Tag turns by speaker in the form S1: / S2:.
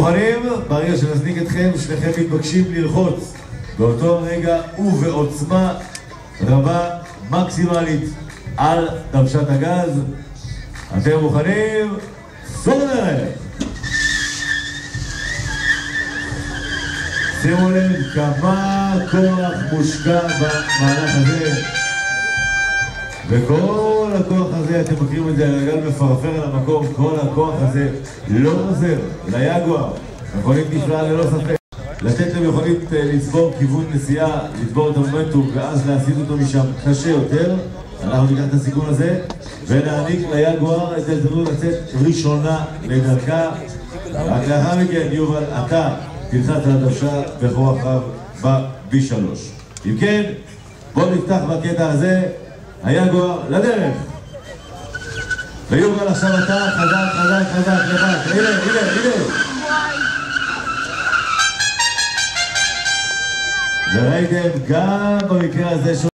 S1: מוכנים? ברגע שנזניק אתכם, שניכם מתבקשים ללחוץ באותו רגע ובעוצמה רבה מקסימלית על דוושת הגז. אתם מוכנים? סור דרך! שימו לב כמה כוח מושקע במהלך הזה, וכל הכוח הזה, אתם מכירים את זה, הגלגל מפרפר על המקום, כל הכוח הזה לא עוזר ליגואר. מכונית נפלאה ללא ספק. לתת להם יכולית לצבור כיוון נסיעה, לצבור את המומנטום ואז להסיט אותו משם קשה יותר. אנחנו ניקח את הסיכון הזה ונעניק ליגואר את ההזדמנות לצאת ראשונה לדרכה. רק לאחר מכן, יובל, אתה תלחץ על הדוושה בכוח רב ב-B3. אם כן, בואו נפתח בקטע הזה. היגואר לדרך. ויובל עכשיו אתה חזק לבד. הנה. וראיתם גם במקרה הזה